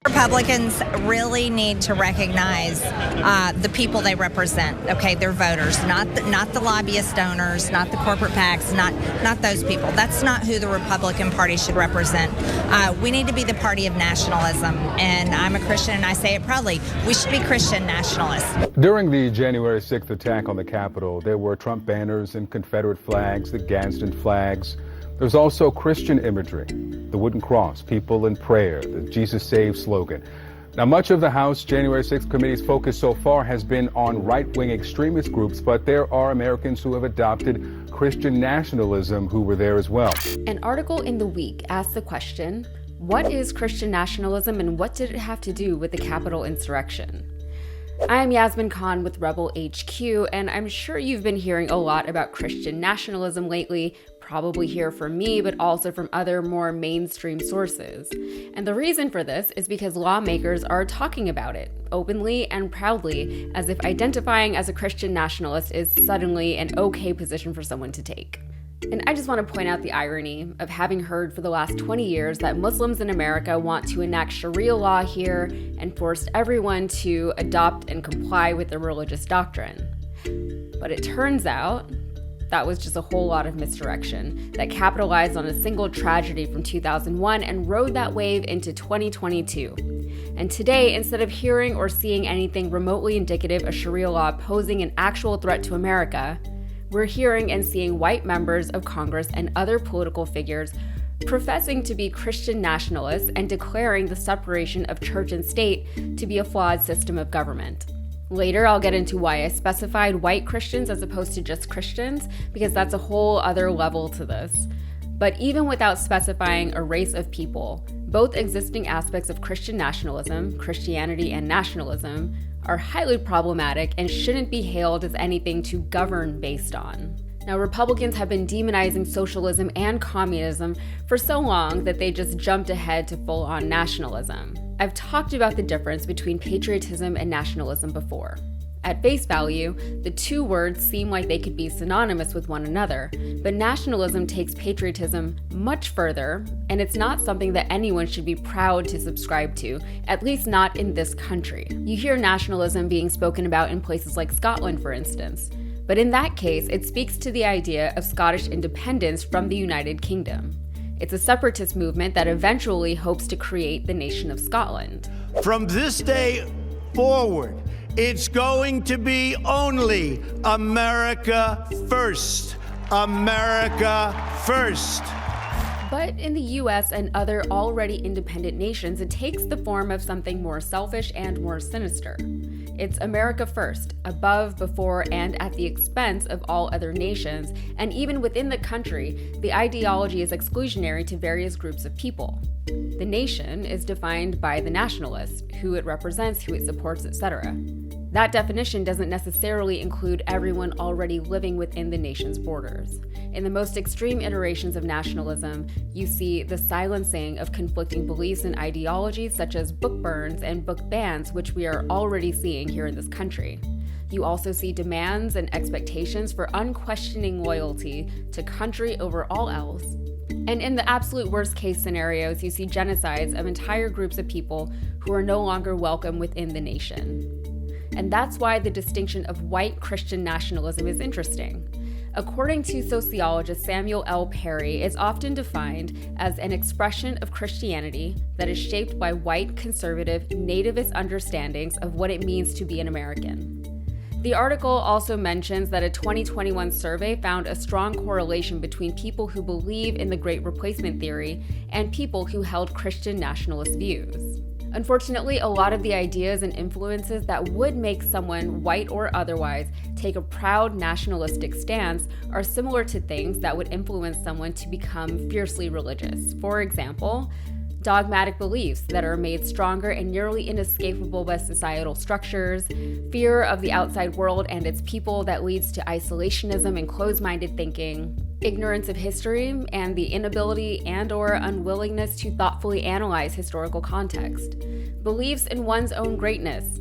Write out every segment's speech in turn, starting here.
Republicans really need to recognize the people they represent. Okay, their voters, not the lobbyist donors, not the corporate PACs, not those people. That's not who the Republican Party should represent. We need to be the party of nationalism, and I'm a Christian, and I say it proudly. We should be Christian nationalists. During the January 6th attack on the Capitol, there were Trump banners and Confederate flags, the Gadsden flags. There's also Christian imagery, the wooden cross, people in prayer, the Jesus Saves slogan. Now, much of the House January 6th committee's focus so far has been on right-wing extremist groups, but there are Americans who have adopted Christian nationalism who were there as well. An article in The Week asked the question, what is Christian nationalism and what did it have to do with the Capitol insurrection? I'm Yasmin Khan with Rebel HQ, and I'm sure you've been hearing a lot about Christian nationalism lately, probably hear from me, but also from other more mainstream sources. And the reason for this is because lawmakers are talking about it openly and proudly, as if identifying as a Christian nationalist is suddenly an okay position for someone to take. And I just want to point out the irony of having heard for the last 20 years that Muslims in America want to enact Sharia law here and force everyone to adopt and comply with their religious doctrine. But it turns out that was just a whole lot of misdirection that capitalized on a single tragedy from 2001 and rode that wave into 2022. And today, instead of hearing or seeing anything remotely indicative of Sharia law posing an actual threat to America, we're hearing and seeing white members of Congress and other political figures professing to be Christian nationalists and declaring the separation of church and state to be a flawed system of government. Later, I'll get into why I specified white Christians as opposed to just Christians, because that's a whole other level to this. But even without specifying a race of people, both existing aspects of Christian nationalism, Christianity and nationalism, are highly problematic and shouldn't be hailed as anything to govern based on. Now, Republicans have been demonizing socialism and communism for so long that they just jumped ahead to full-on nationalism. I've talked about the difference between patriotism and nationalism before. At face value, the two words seem like they could be synonymous with one another, but nationalism takes patriotism much further, and it's not something that anyone should be proud to subscribe to, at least not in this country. You hear nationalism being spoken about in places like Scotland, for instance, but in that case, it speaks to the idea of Scottish independence from the United Kingdom. It's a separatist movement that eventually hopes to create the nation of Scotland. From this day forward, it's going to be only America first. America first. But in the US and other already independent nations, it takes the form of something more selfish and more sinister. It's America first, above, before, and at the expense of all other nations, and even within the country, the ideology is exclusionary to various groups of people. The nation is defined by the nationalist, who it represents, who it supports, etc. That definition doesn't necessarily include everyone already living within the nation's borders. In the most extreme iterations of nationalism, you see the silencing of conflicting beliefs and ideologies such as book burns and book bans, which we are already seeing here in this country. You also see demands and expectations for unquestioning loyalty to country over all else. And in the absolute worst case scenarios, you see genocides of entire groups of people who are no longer welcome within the nation. And that's why the distinction of white Christian nationalism is interesting. According to sociologist Samuel L. Perry, it's often defined as an expression of Christianity that is shaped by white, conservative, nativist understandings of what it means to be an American. The article also mentions that a 2021 survey found a strong correlation between people who believe in the Great Replacement theory and people who held Christian nationalist views. Unfortunately, a lot of the ideas and influences that would make someone, white or otherwise, take a proud nationalistic stance are similar to things that would influence someone to become fiercely religious. For example, dogmatic beliefs that are made stronger and nearly inescapable by societal structures, fear of the outside world and its people that leads to isolationism and closed-minded thinking, ignorance of history, and the inability and/or unwillingness to thoughtfully analyze historical context. Beliefs in one's own greatness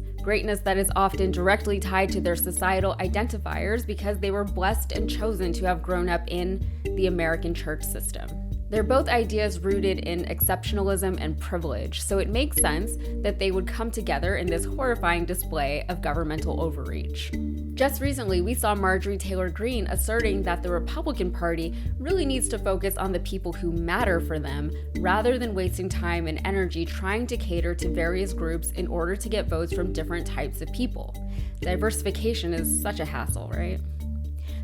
that is often directly tied to their societal identifiers because they were blessed and chosen to have grown up in the American church system. They're both ideas rooted in exceptionalism and privilege, so it makes sense that they would come together in this horrifying display of governmental overreach. Just recently, we saw Marjorie Taylor Greene asserting that the Republican Party really needs to focus on the people who matter for them, rather than wasting time and energy trying to cater to various groups in order to get votes from different types of people. Diversification is such a hassle, right?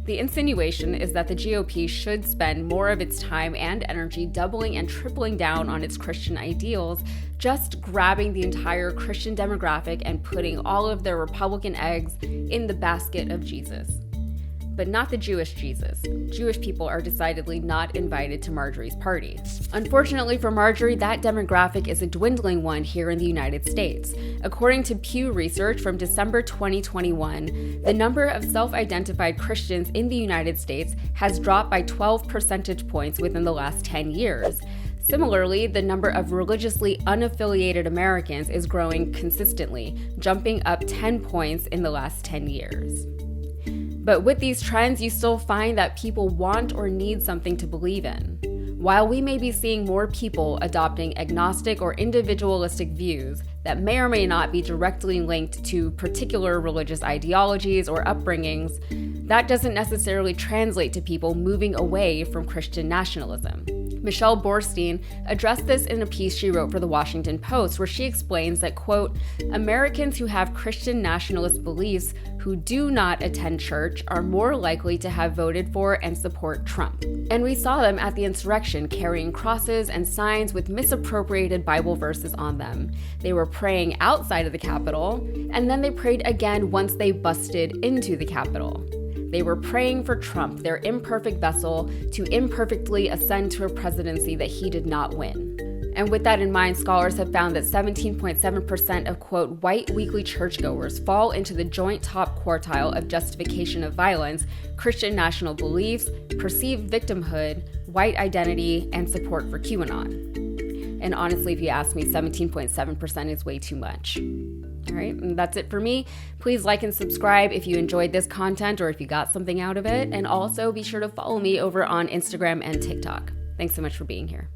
The insinuation is that the GOP should spend more of its time and energy doubling and tripling down on its Christian ideals, just grabbing the entire Christian demographic and putting all of their Republican eggs in the basket of Jesus. But not the Jewish Jesus. Jewish people are decidedly not invited to Marjorie's party. Unfortunately for Marjorie, that demographic is a dwindling one here in the United States. According to Pew Research from December 2021, the number of self-identified Christians in the United States has dropped by 12 percentage points within the last 10 years. Similarly, the number of religiously unaffiliated Americans is growing consistently, jumping up 10 points in the last 10 years. But with these trends, you still find that people want or need something to believe in. While we may be seeing more people adopting agnostic or individualistic views that may or may not be directly linked to particular religious ideologies or upbringings, that doesn't necessarily translate to people moving away from Christian nationalism. Michelle Borstein addressed this in a piece she wrote for the Washington Post, where she explains that, quote, Americans who have Christian nationalist beliefs who do not attend church are more likely to have voted for and support Trump. And we saw them at the insurrection carrying crosses and signs with misappropriated Bible verses on them. They were praying outside of the Capitol, and then they prayed again once they busted into the Capitol. They were praying for Trump, their imperfect vessel, to imperfectly ascend to a presidency that he did not win. And with that in mind, scholars have found that 17.7% of, quote, white weekly churchgoers fall into the joint top quartile of justification of violence, Christian national beliefs, perceived victimhood, white identity, and support for QAnon. And honestly, if you ask me, 17.7% is way too much. All right, and that's it for me. Please like and subscribe if you enjoyed this content or if you got something out of it. And also be sure to follow me over on Instagram and TikTok. Thanks so much for being here.